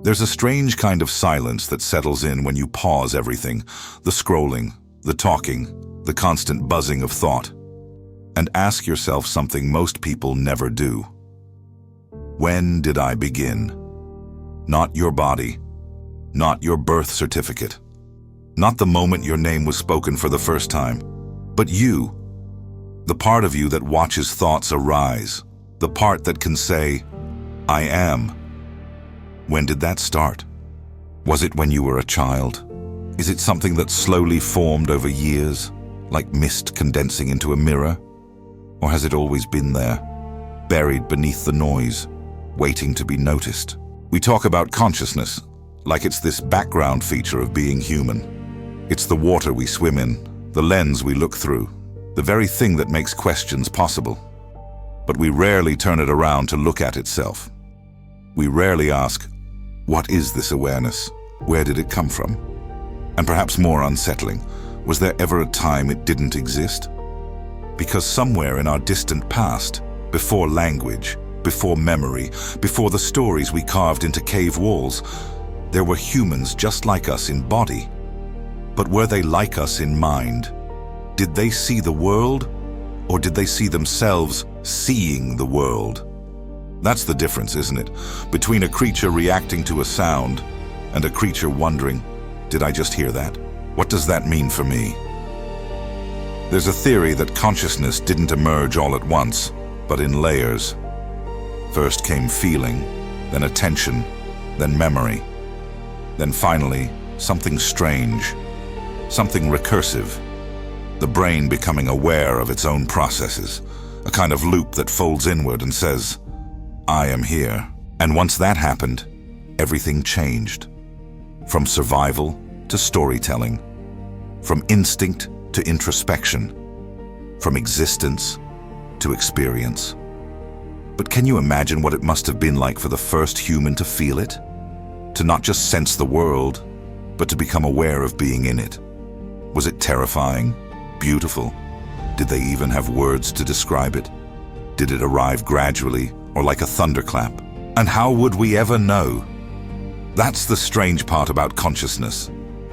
There's a strange kind of silence that settles in when you pause everything, the scrolling, the talking, the constant buzzing of thought, and ask yourself something most people never do. When did I begin? Not your body, not your birth certificate, not the moment your name was spoken for the first time, but you, the part of you that watches thoughts arise, the part that can say, I am. When did that start? Was it when you were a child? Is it something that slowly formed over years, like mist condensing into a mirror? Or has it always been there, buried beneath the noise, waiting to be noticed? We talk about consciousness like it's this background feature of being human. It's the water we swim in, the lens we look through, the very thing that makes questions possible. But we rarely turn it around to look at itself. We rarely ask, what is this awareness? Where did it come from? And perhaps more unsettling, was there ever a time it didn't exist? Because somewhere in our distant past, before language, before memory, before the stories we carved into cave walls, there were humans just like us in body. But were they like us in mind? Did they see the world, or did they see themselves seeing the world? That's the difference, isn't it? Between a creature reacting to a sound and a creature wondering, did I just hear that? What does that mean for me? There's a theory that consciousness didn't emerge all at once, but in layers. First came feeling, then attention, then memory, then finally something strange, something recursive, the brain becoming aware of its own processes, a kind of loop that folds inward and says, I am here. And once that happened, everything changed. From survival to storytelling, from instinct to introspection, from existence to experience. But can you imagine what it must have been like for the first human to feel it? To not just sense the world, but to become aware of being in it. Was it terrifying? Beautiful? Did they even have words to describe it? Did it arrive gradually or like a thunderclap? And how would we ever know? That's the strange part about consciousness.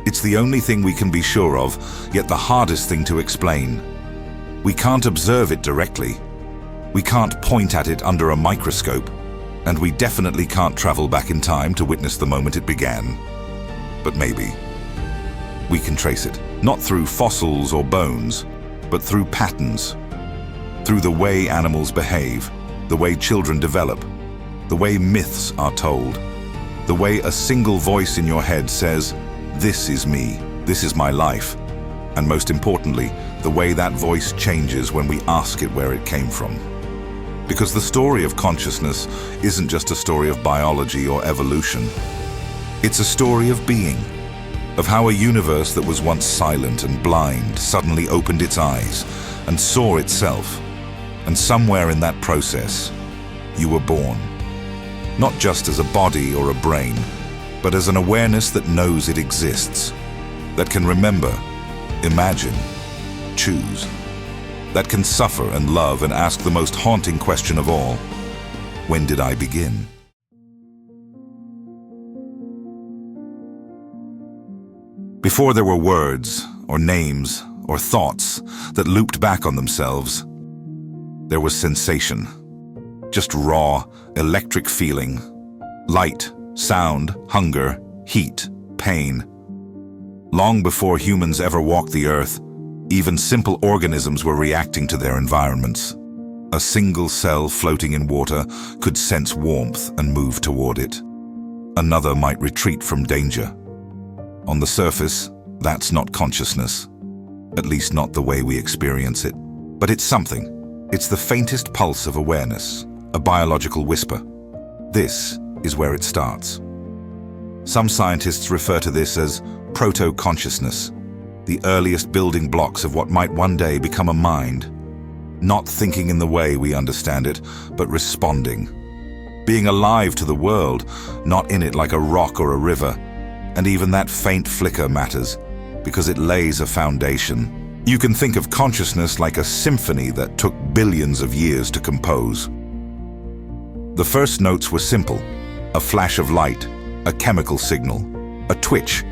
It's the only thing we can be sure of, yet the hardest thing to explain. We can't observe it directly. We can't point at it under a microscope, and we definitely can't travel back in time to witness the moment it began. But maybe we can trace it, not through fossils or bones, but through patterns, through the way animals behave, the way children develop, the way myths are told, the way a single voice in your head says, this is me, this is my life, and most importantly, the way that voice changes when we ask it where it came from. Because the story of consciousness isn't just a story of biology or evolution. It's a story of being, of how a universe that was once silent and blind suddenly opened its eyes and saw itself. And somewhere in that process, you were born. Not just as a body or a brain, but as an awareness that knows it exists, that can remember, imagine, choose, that can suffer and love and ask the most haunting question of all, when did I begin? Before there were words, or names, or thoughts that looped back on themselves, there was sensation. Just raw, electric feeling. Light, sound, hunger, heat, pain. Long before humans ever walked the earth, even simple organisms were reacting to their environments. A single cell floating in water could sense warmth and move toward it. Another might retreat from danger. On the surface, that's not consciousness, at least not the way we experience it. But it's something. It's the faintest pulse of awareness, a biological whisper. This is where it starts. Some scientists refer to this as proto-consciousness, the earliest building blocks of what might one day become a mind. Not thinking in the way we understand it, but responding. Being alive to the world, not in it like a rock or a river. And even that faint flicker matters, because it lays a foundation. You can think of consciousness like a symphony that took billions of years to compose. The first notes were simple, a flash of light, a chemical signal, a twitch.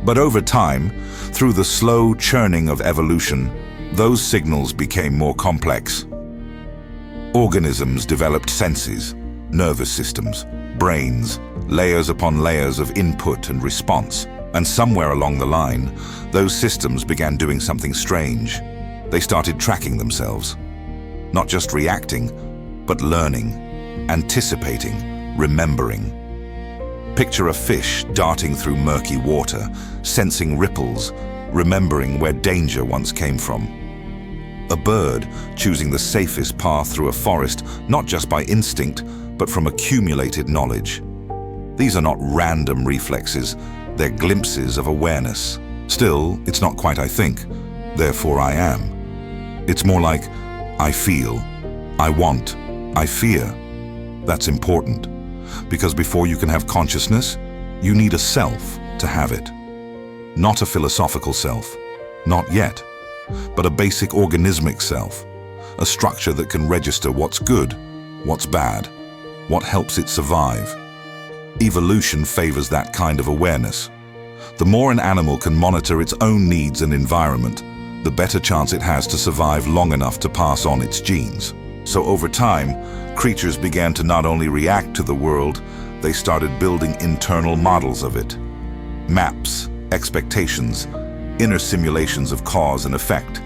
But over time, through the slow churning of evolution, those signals became more complex. Organisms developed senses, nervous systems, brains, layers upon layers of input and response. And somewhere along the line, those systems began doing something strange. They started tracking themselves. Not just reacting, but learning, anticipating, remembering. Picture a fish darting through murky water, sensing ripples, remembering where danger once came from. A bird choosing the safest path through a forest, not just by instinct, but from accumulated knowledge. These are not random reflexes, they're glimpses of awareness. Still, it's not quite I think, therefore I am. It's more like I feel, I want, I fear. That's important, because before you can have consciousness, you need a self to have it. Not a philosophical self, not yet, but a basic organismic self, a structure that can register what's good, what's bad, what helps it survive. Evolution favors that kind of awareness. The more an animal can monitor its own needs and environment, the better chance it has to survive long enough to pass on its genes. So over time, creatures began to not only react to the world, they started building internal models of it. Maps, expectations, inner simulations of cause and effect.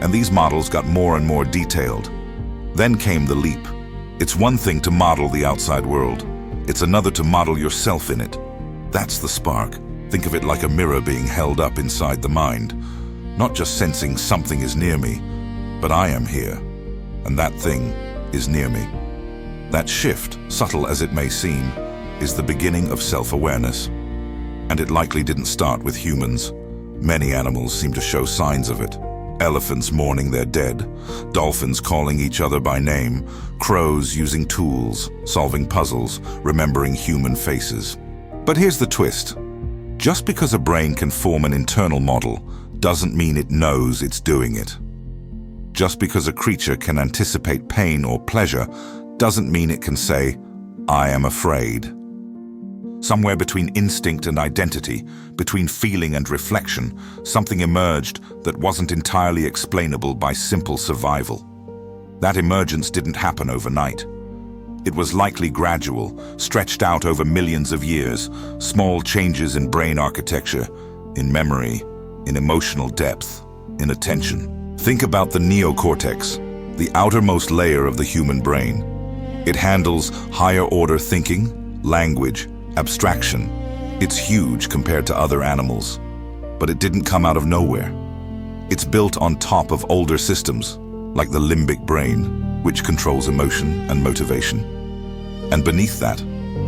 And these models got more and more detailed. Then came the leap. It's one thing to model the outside world. It's another to model yourself in it. That's the spark. Think of it like a mirror being held up inside the mind. Not just sensing something is near me, but I am here, and that thing is near me. That shift, subtle as it may seem, is the beginning of self-awareness. And it likely didn't start with humans. Many animals seem to show signs of it. Elephants mourning their dead, dolphins calling each other by name, crows using tools, solving puzzles, remembering human faces. But here's the twist. Just because a brain can form an internal model doesn't mean it knows it's doing it. Just because a creature can anticipate pain or pleasure doesn't mean it can say, I am afraid. Somewhere between instinct and identity, between feeling and reflection, something emerged that wasn't entirely explainable by simple survival. That emergence didn't happen overnight. It was likely gradual, stretched out over millions of years, small changes in brain architecture, in memory, in emotional depth, in attention. Think about the neocortex, the outermost layer of the human brain. It handles higher-order thinking, language, abstraction. It's huge compared to other animals, but it didn't come out of nowhere. It's built on top of older systems, like the limbic brain, which controls emotion and motivation. And beneath that,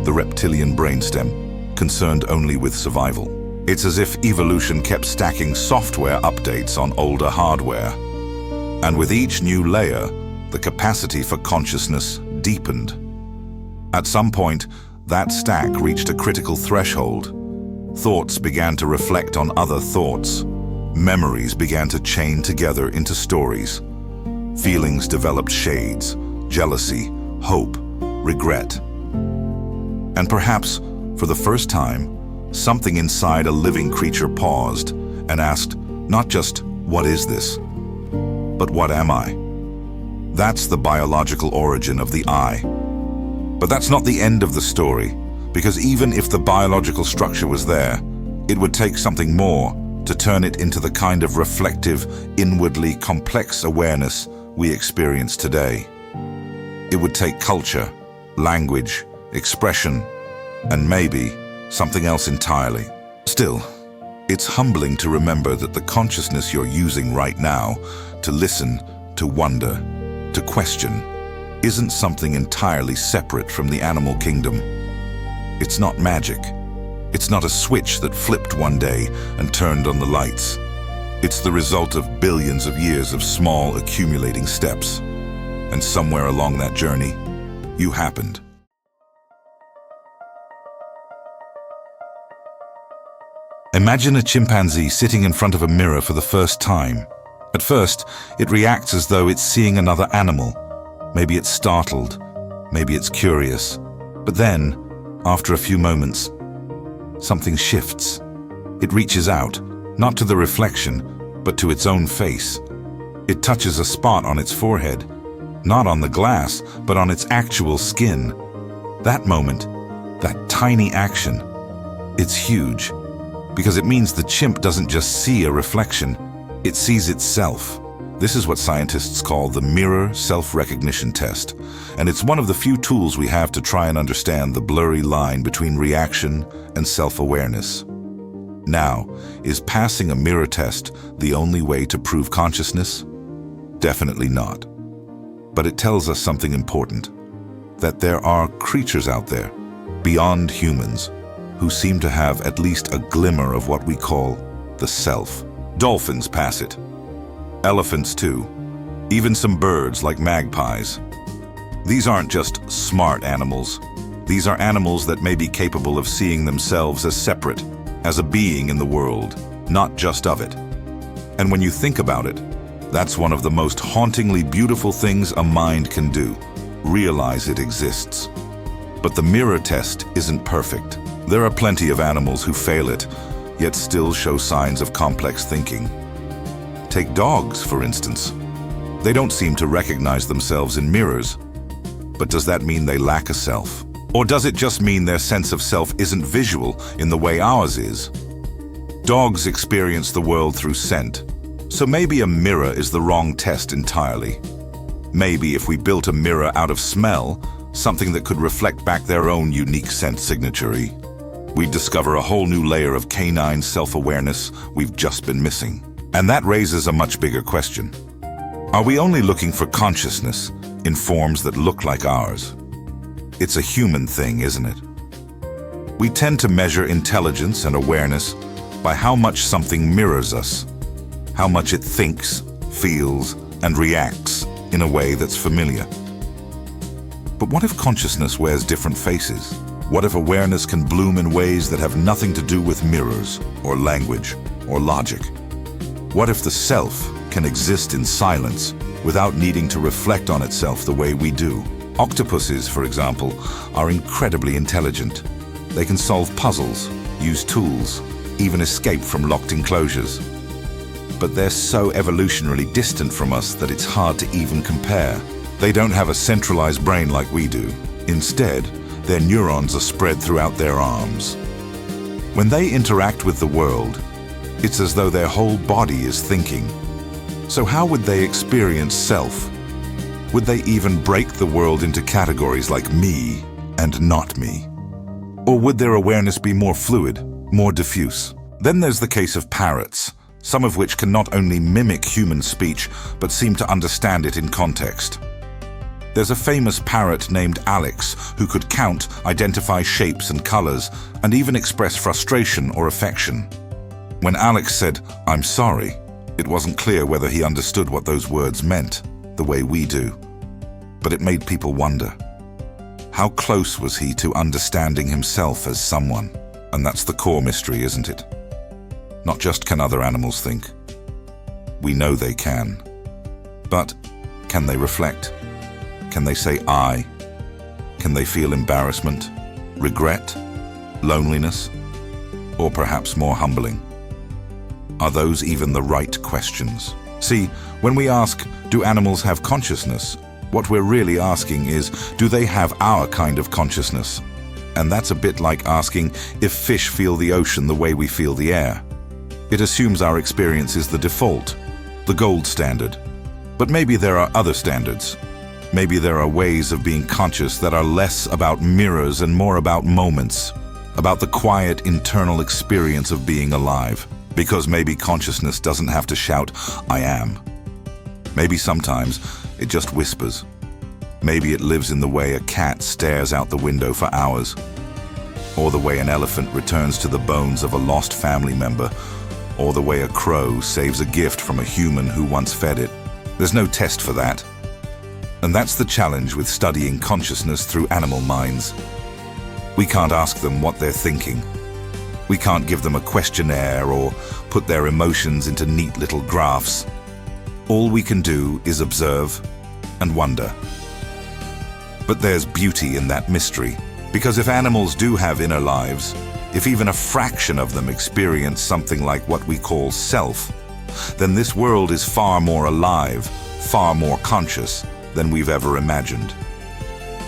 the reptilian brainstem, concerned only with survival. It's as if evolution kept stacking software updates on older hardware. And with each new layer, the capacity for consciousness deepened. At some point, that stack reached a critical threshold. Thoughts began to reflect on other thoughts. Memories began to chain together into stories. Feelings developed shades, jealousy, hope, regret. And perhaps, for the first time, something inside a living creature paused and asked, not just, what is this? But what am I? That's the biological origin of the I. But that's not the end of the story, because even if the biological structure was there, it would take something more to turn it into the kind of reflective, inwardly complex awareness we experience today. It would take culture, language, expression, and maybe something else entirely. Still, it's humbling to remember that the consciousness you're using right now, to listen, to wonder, to question, isn't something entirely separate from the animal kingdom. It's not magic. It's not a switch that flipped one day and turned on the lights. It's the result of billions of years of small, accumulating steps. And somewhere along that journey, you happened. Imagine a chimpanzee sitting in front of a mirror for the first time. At first, it reacts as though it's seeing another animal. Maybe it's startled, maybe it's curious. But then, after a few moments, something shifts. It reaches out, not to the reflection, but to its own face. It touches a spot on its forehead, not on the glass, but on its actual skin. That moment, that tiny action, it's huge, because it means the chimp doesn't just see a reflection, it sees itself. This is what scientists call the mirror self-recognition test, and it's one of the few tools we have to try and understand the blurry line between reaction and self-awareness. Now, is passing a mirror test the only way to prove consciousness? Definitely not. But it tells us something important, that there are creatures out there, beyond humans, who seem to have at least a glimmer of what we call the self. Dolphins pass it. Elephants too. Even some birds like magpies. These aren't just smart animals. These are animals that may be capable of seeing themselves as separate, as a being in the world, not just of it. And when you think about it, that's one of the most hauntingly beautiful things a mind can do, realize it exists. But the mirror test isn't perfect. There are plenty of animals who fail it, yet still show signs of complex thinking. Take dogs, for instance. They don't seem to recognize themselves in mirrors. But does that mean they lack a self? Or does it just mean their sense of self isn't visual in the way ours is? Dogs experience the world through scent, so maybe a mirror is the wrong test entirely. Maybe if we built a mirror out of smell, something that could reflect back their own unique scent signature, we'd discover a whole new layer of canine self-awareness we've just been missing. And that raises a much bigger question. Are we only looking for consciousness in forms that look like ours? It's a human thing, isn't it? We tend to measure intelligence and awareness by how much something mirrors us, how much it thinks, feels, and reacts in a way that's familiar. But what if consciousness wears different faces? What if awareness can bloom in ways that have nothing to do with mirrors, or language, or logic? What if the self can exist in silence without needing to reflect on itself the way we do? Octopuses, for example, are incredibly intelligent. They can solve puzzles, use tools, even escape from locked enclosures. But they're so evolutionarily distant from us that it's hard to even compare. They don't have a centralized brain like we do. Instead, their neurons are spread throughout their arms. When they interact with the world, it's as though their whole body is thinking. So how would they experience self? Would they even break the world into categories like me and not me? Or would their awareness be more fluid, more diffuse? Then there's the case of parrots, some of which can not only mimic human speech, but seem to understand it in context. There's a famous parrot named Alex who could count, identify shapes and colors, and even express frustration or affection. When Alex said, "I'm sorry," it wasn't clear whether he understood what those words meant, the way we do. But it made people wonder. How close was he to understanding himself as someone? And that's the core mystery, isn't it? Not just can other animals think. We know they can. But can they reflect? Can they say I? Can they feel embarrassment, regret, loneliness, or perhaps more humbling? Are those even the right questions? See, when we ask, do animals have consciousness? What we're really asking is, do they have our kind of consciousness? And that's a bit like asking if fish feel the ocean the way we feel the air. It assumes our experience is the default, the gold standard. But maybe there are other standards. Maybe there are ways of being conscious that are less about mirrors and more about moments, about the quiet internal experience of being alive. Because maybe consciousness doesn't have to shout, "I am." Maybe sometimes it just whispers. Maybe it lives in the way a cat stares out the window for hours, or the way an elephant returns to the bones of a lost family member, or the way a crow saves a gift from a human who once fed it. There's no test for that. And that's the challenge with studying consciousness through animal minds. We can't ask them what they're thinking. We can't give them a questionnaire or put their emotions into neat little graphs. All we can do is observe and wonder. But there's beauty in that mystery, because if animals do have inner lives, if even a fraction of them experience something like what we call self, then this world is far more alive, far more conscious than we've ever imagined.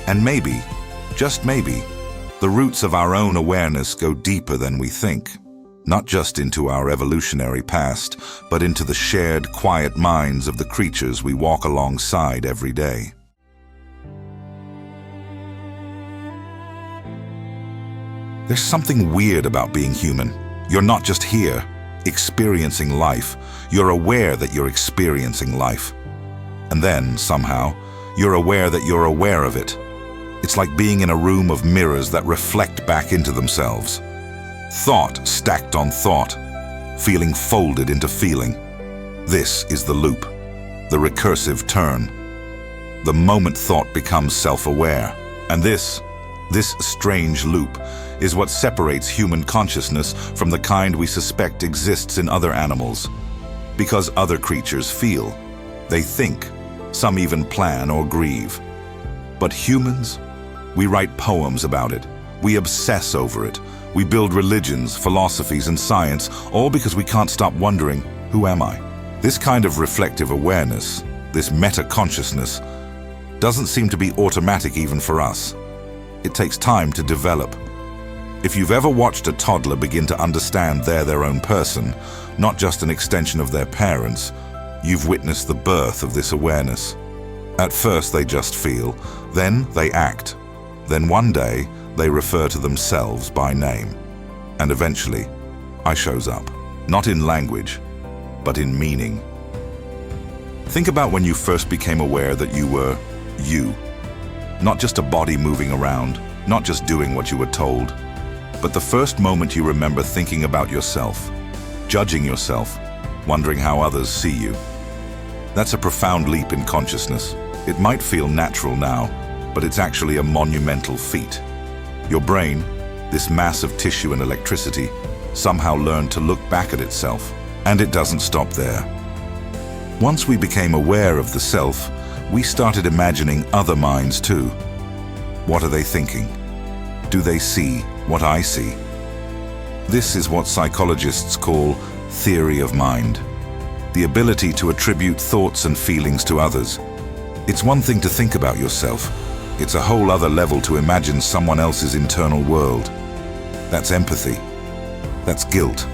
And maybe, just maybe, the roots of our own awareness go deeper than we think, not just into our evolutionary past, but into the shared, quiet minds of the creatures we walk alongside every day. There's something weird about being human. You're not just here, experiencing life. You're aware that you're experiencing life. And then, somehow, you're aware that you're aware of it. It's like being in a room of mirrors that reflect back into themselves. Thought stacked on thought, feeling folded into feeling. This is the loop, the recursive turn. The moment thought becomes self-aware. And this strange loop is what separates human consciousness from the kind we suspect exists in other animals. Because other creatures feel, they think, some even plan or grieve. But humans, we write poems about it, we obsess over it, we build religions, philosophies, and science, all because we can't stop wondering, who am I? This kind of reflective awareness, this meta-consciousness, doesn't seem to be automatic even for us. It takes time to develop. If you've ever watched a toddler begin to understand they're their own person, not just an extension of their parents, you've witnessed the birth of this awareness. At first they just feel, then they act. Then one day they refer to themselves by name. And eventually, I shows up. Not in language, but in meaning. Think about when you first became aware that you were you. Not just a body moving around, not just doing what you were told, but the first moment you remember thinking about yourself, judging yourself, wondering how others see you. That's a profound leap in consciousness. It might feel natural now, but it's actually a monumental feat. Your brain, this mass of tissue and electricity, somehow learned to look back at itself, and it doesn't stop there. Once we became aware of the self, we started imagining other minds too. What are they thinking? Do they see what I see? This is what psychologists call theory of mind, the ability to attribute thoughts and feelings to others. It's one thing to think about yourself. It's a whole other level to imagine someone else's internal world. That's empathy. That's guilt.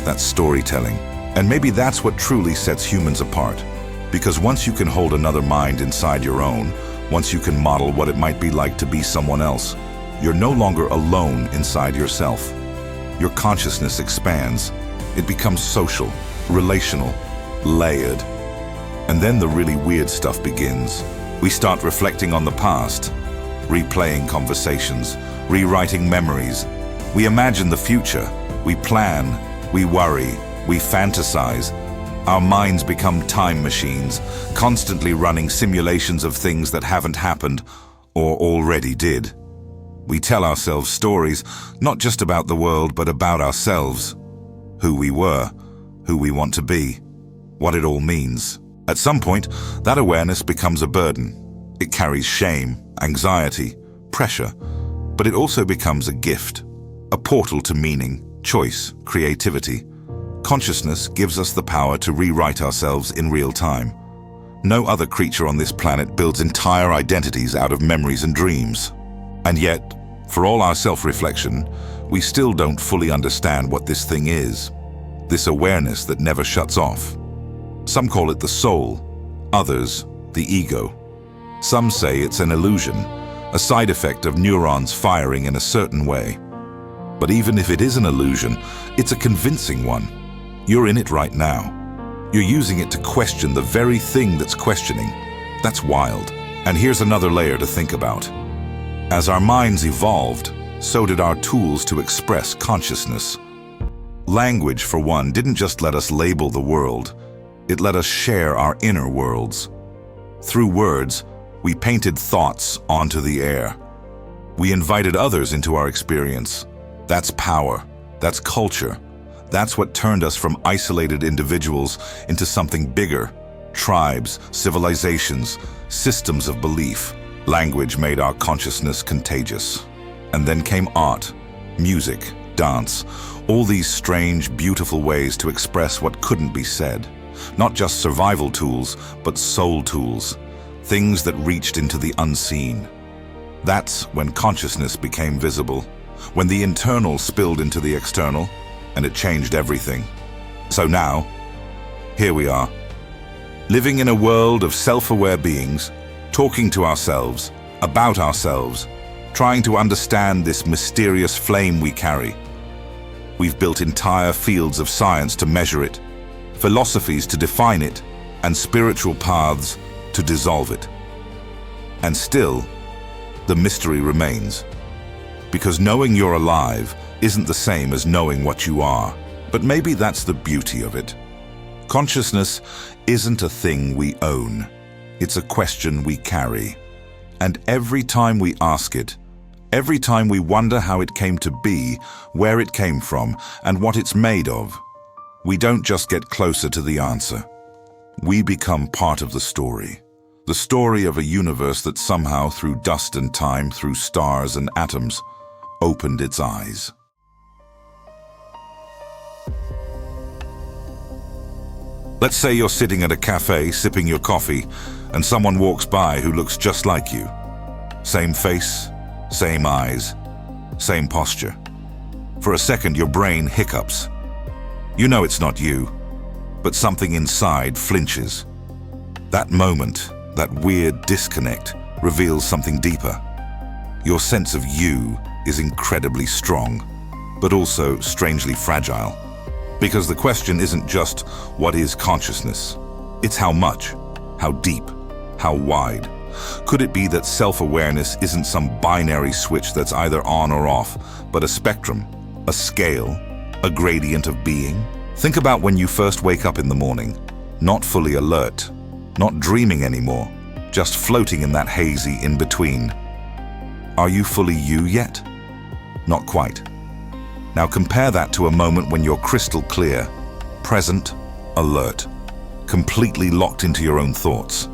That's storytelling. And maybe that's what truly sets humans apart. Because once you can hold another mind inside your own, once you can model what it might be like to be someone else, you're no longer alone inside yourself. Your consciousness expands. It becomes social, relational, layered. And then the really weird stuff begins. We start reflecting on the past, replaying conversations, rewriting memories. We imagine the future. We plan, we worry, we fantasize. Our minds become time machines, constantly running simulations of things that haven't happened or already did. We tell ourselves stories, not just about the world, but about ourselves. Who we were, who we want to be, what it all means. At some point, that awareness becomes a burden. It carries shame, anxiety, pressure, but it also becomes a gift, a portal to meaning, choice, creativity. Consciousness gives us the power to rewrite ourselves in real time. No other creature on this planet builds entire identities out of memories and dreams. And yet, for all our self-reflection, we still don't fully understand what this thing is. This awareness that never shuts off. Some call it the soul, others, the ego. Some say it's an illusion, a side effect of neurons firing in a certain way. But even if it is an illusion, it's a convincing one. You're in it right now. You're using it to question the very thing that's questioning. That's wild. And here's another layer to think about. As our minds evolved, so did our tools to express consciousness. Language, for one, didn't just let us label the world. It let us share our inner worlds. Through words, we painted thoughts onto the air. We invited others into our experience. That's power. That's culture. That's what turned us from isolated individuals into something bigger. Tribes, civilizations, systems of belief. Language made our consciousness contagious. And then came art, music, dance, all these strange, beautiful ways to express what couldn't be said. Not just survival tools, but soul tools, things that reached into the unseen. That's when consciousness became visible, when the internal spilled into the external, and it changed everything. So now, here we are, living in a world of self-aware beings, talking to ourselves, about ourselves, trying to understand this mysterious flame we carry. We've built entire fields of science to measure it, philosophies to define it, and spiritual paths to dissolve it. And still, the mystery remains. Because knowing you're alive isn't the same as knowing what you are. But maybe that's the beauty of it. Consciousness isn't a thing we own. It's a question we carry. And every time we ask it, every time we wonder how it came to be, where it came from, and what it's made of, we don't just get closer to the answer. We become part of the story. The story of a universe that somehow, through dust and time, through stars and atoms, opened its eyes. Let's say you're sitting at a cafe, sipping your coffee, and someone walks by who looks just like you. Same face, same eyes, same posture. For a second, your brain hiccups. You know it's not you, but something inside flinches. That moment, that weird disconnect, reveals something deeper. Your sense of you is incredibly strong, but also strangely fragile. Because the question isn't just, what is consciousness? It's how much, how deep, how wide. Could it be that self-awareness isn't some binary switch that's either on or off, but a spectrum, a scale, a gradient of being? Think about when you first wake up in the morning, not fully alert, not dreaming anymore, just floating in that hazy in-between. Are you fully you yet? Not quite. Now compare that to a moment when you're crystal clear, present, alert, completely locked into your own thoughts.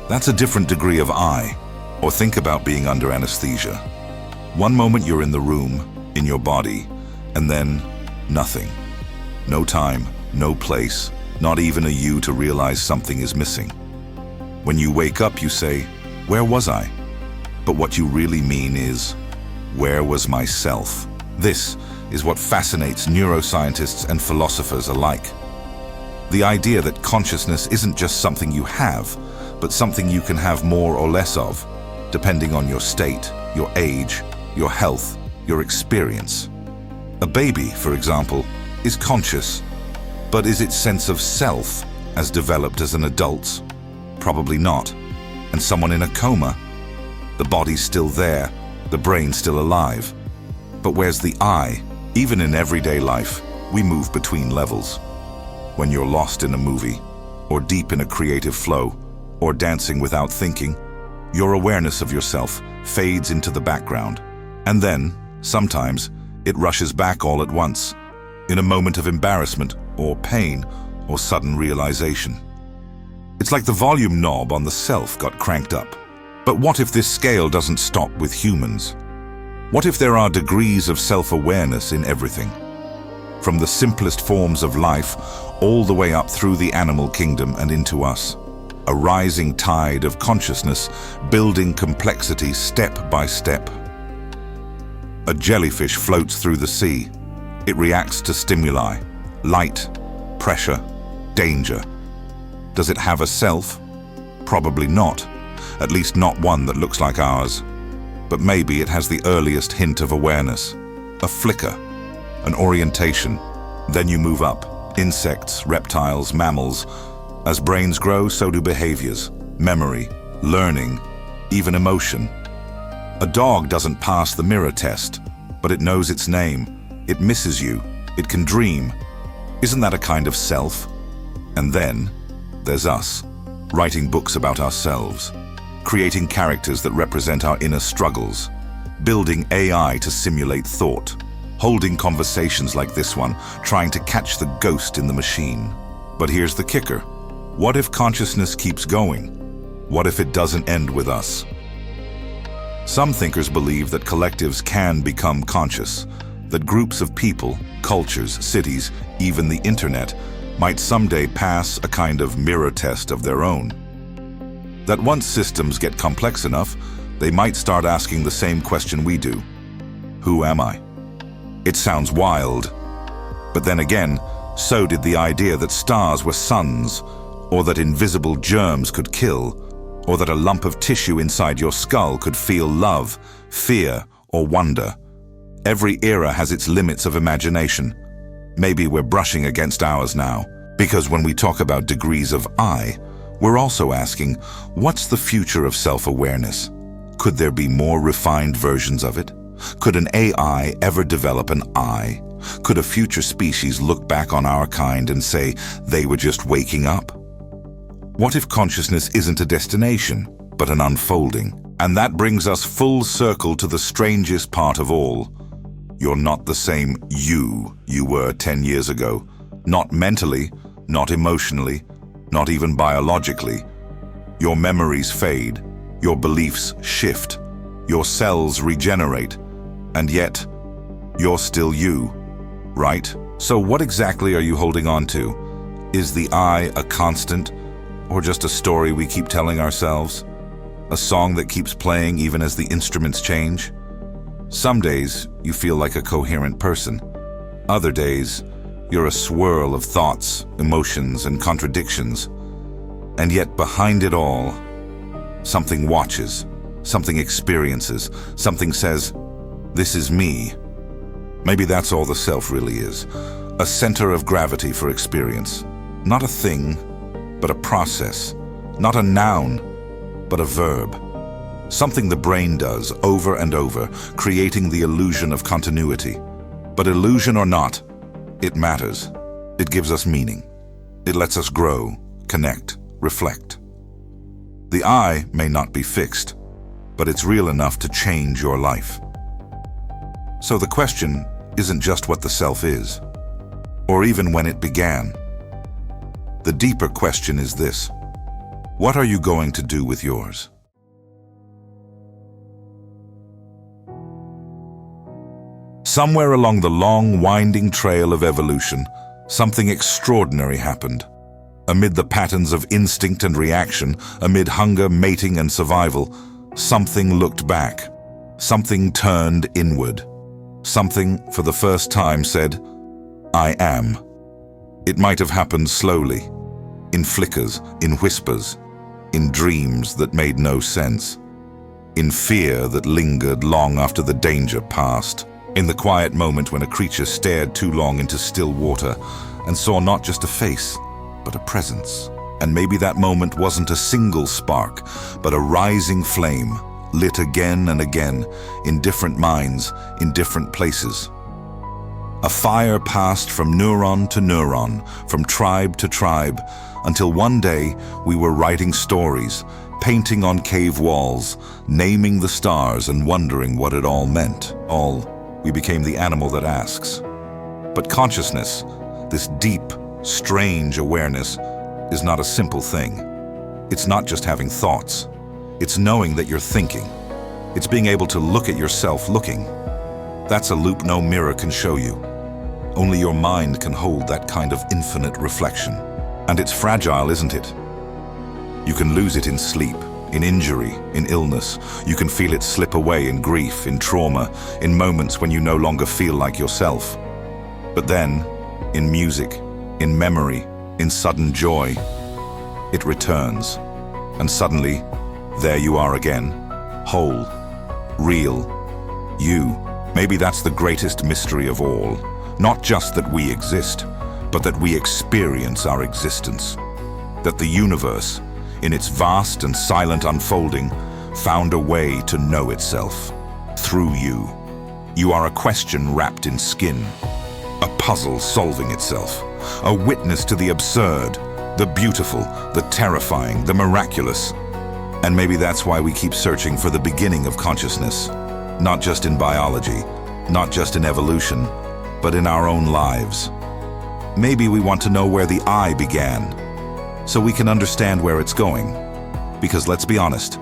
That's a different degree of I. Or think about being under anesthesia. One moment you're in the room, in your body, and then nothing. No time, no place, not even a you to realize something is missing. When you wake up, you say, "Where was I?" But what you really mean is, "Where was myself?" This is what fascinates neuroscientists and philosophers alike. The idea that consciousness isn't just something you have, but something you can have more or less of, depending on your state, your age, your health, your experience. A baby, for example, is conscious, but is its sense of self as developed as an adult's? Probably not. And someone in a coma? The body's still there, the brain's still alive. But where's the I? Even in everyday life, we move between levels. When you're lost in a movie, or deep in a creative flow, or dancing without thinking, your awareness of yourself fades into the background. And then, sometimes, it rushes back all at once, in a moment of embarrassment, or pain, or sudden realization. It's like the volume knob on the self got cranked up. But what if this scale doesn't stop with humans? What if there are degrees of self-awareness in everything? From the simplest forms of life, all the way up through the animal kingdom and into us. A rising tide of consciousness, building complexity step by step. A jellyfish floats through the sea. It reacts to stimuli, light, pressure, danger. Does it have a self? Probably not, at least not one that looks like ours. But maybe it has the earliest hint of awareness, a flicker, an orientation. Then you move up, insects, reptiles, mammals. As brains grow, so do behaviors, memory, learning, even emotion. A dog doesn't pass the mirror test, but it knows its name. It misses you. It can dream. Isn't that a kind of self? And then there's us, writing books about ourselves, creating characters that represent our inner struggles, building AI to simulate thought, holding conversations like this one, trying to catch the ghost in the machine. But here's the kicker. What if consciousness keeps going? What if it doesn't end with us? Some thinkers believe that collectives can become conscious, That groups of people, cultures, cities, even the internet, might someday pass a kind of mirror test of their own. That once systems get complex enough, they might start asking the same question we do. Who am I? It sounds wild. But then again, so did the idea that stars were suns, or that invisible germs could kill, or that a lump of tissue inside your skull could feel love, fear, or wonder. Every era has its limits of imagination. Maybe we're brushing against ours now, because when we talk about degrees of I, we're also asking, what's the future of self-awareness? Could there be more refined versions of it? Could an AI ever develop an I? Could a future species look back on our kind and say they were just waking up? What if consciousness isn't a destination, but an unfolding? And that brings us full circle to the strangest part of all. You're not the same you were 10 years ago. Not mentally, not emotionally, not even biologically. Your memories fade, your beliefs shift, your cells regenerate, and yet, you're still you, right? So what exactly are you holding on to? Is the I a constant, or just a story we keep telling ourselves? A song that keeps playing even as the instruments change? Some days, you feel like a coherent person. Other days, you're a swirl of thoughts, emotions, and contradictions. And yet behind it all, something watches, something experiences, something says, "This is me." Maybe that's all the self really is. A center of gravity for experience. Not a thing, but a process. Not a noun, but a verb. Something the brain does over and over, creating the illusion of continuity. But illusion or not, it matters. It gives us meaning. It lets us grow, connect, reflect. The I may not be fixed, but it's real enough to change your life. So the question isn't just what the self is, or even when it began. The deeper question is this: what are you going to do with yours? Somewhere along the long, winding trail of evolution, something extraordinary happened. Amid the patterns of instinct and reaction, amid hunger, mating, and survival, something looked back. Something turned inward. Something, for the first time, said, "I am." It might have happened slowly, in flickers, in whispers, in dreams that made no sense, in fear that lingered long after the danger passed, in the quiet moment when a creature stared too long into still water and saw not just a face, but a presence. And maybe that moment wasn't a single spark, but a rising flame, lit again and again, in different minds, in different places. A fire passed from neuron to neuron, from tribe to tribe, until one day we were writing stories, painting on cave walls, naming the stars and wondering what it all meant. We became the animal that asks. But consciousness, this deep, strange awareness, is not a simple thing. It's not just having thoughts. It's knowing that you're thinking. It's being able to look at yourself looking. That's a loop no mirror can show you. Only your mind can hold that kind of infinite reflection. And it's fragile, isn't it? You can lose it in sleep, in injury, in illness. You can feel it slip away in grief, in trauma, in moments when you no longer feel like yourself. But then, in music, in memory, in sudden joy, it returns. And suddenly, there you are again, whole, real, you. Maybe that's the greatest mystery of all. Not just that we exist, but that we experience our existence. That the universe, in its vast and silent unfolding, found a way to know itself. Through you. You are a question wrapped in skin. A puzzle solving itself. A witness to the absurd, the beautiful, the terrifying, the miraculous. And maybe that's why we keep searching for the beginning of consciousness. Not just in biology, not just in evolution, but in our own lives. Maybe we want to know where the I began, so we can understand where it's going. Because let's be honest,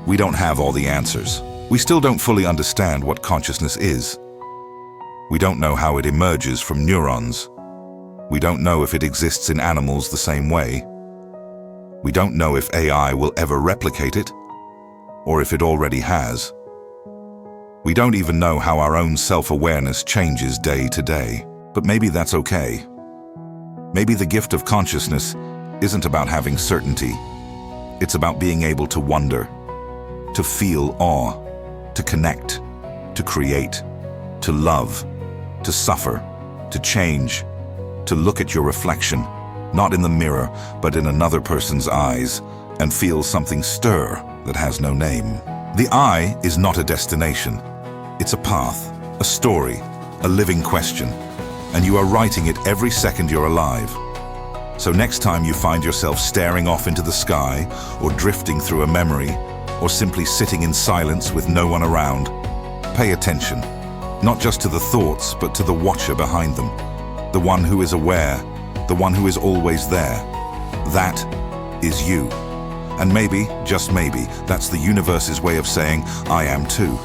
we don't have all the answers. We still don't fully understand what consciousness is. We don't know how it emerges from neurons. We don't know if it exists in animals the same way. We don't know if AI will ever replicate it, or if it already has. We don't even know how our own self-awareness changes day to day. But maybe that's okay. Maybe the gift of consciousness isn't about having certainty. It's about being able to wonder, to feel awe, to connect, to create, to love, to suffer, to change, to look at your reflection, not in the mirror, but in another person's eyes, and feel something stir that has no name. The I is not a destination. It's a path, a story, a living question, and you are writing it every second you're alive. So next time you find yourself staring off into the sky, or drifting through a memory, or simply sitting in silence with no one around, pay attention, not just to the thoughts, but to the watcher behind them, the one who is aware, the one who is always there. That is you. And maybe, just maybe, that's the universe's way of saying, I am too.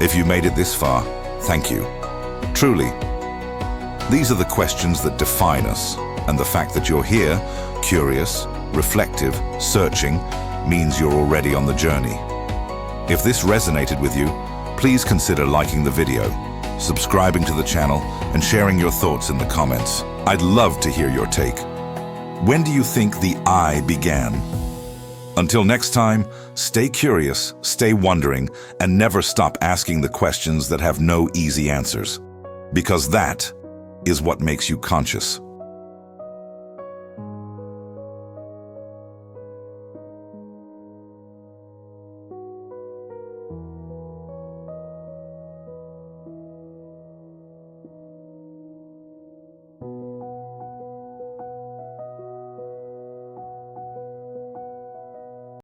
If you made it this far, thank you. Truly. These are the questions that define us, and the fact that you're here, curious, reflective, searching, means you're already on the journey. If this resonated with you, please consider liking the video, subscribing to the channel, and sharing your thoughts in the comments. I'd love to hear your take. When do you think the I began? Until next time, stay curious, stay wondering, and never stop asking the questions that have no easy answers. Because that is what makes you conscious.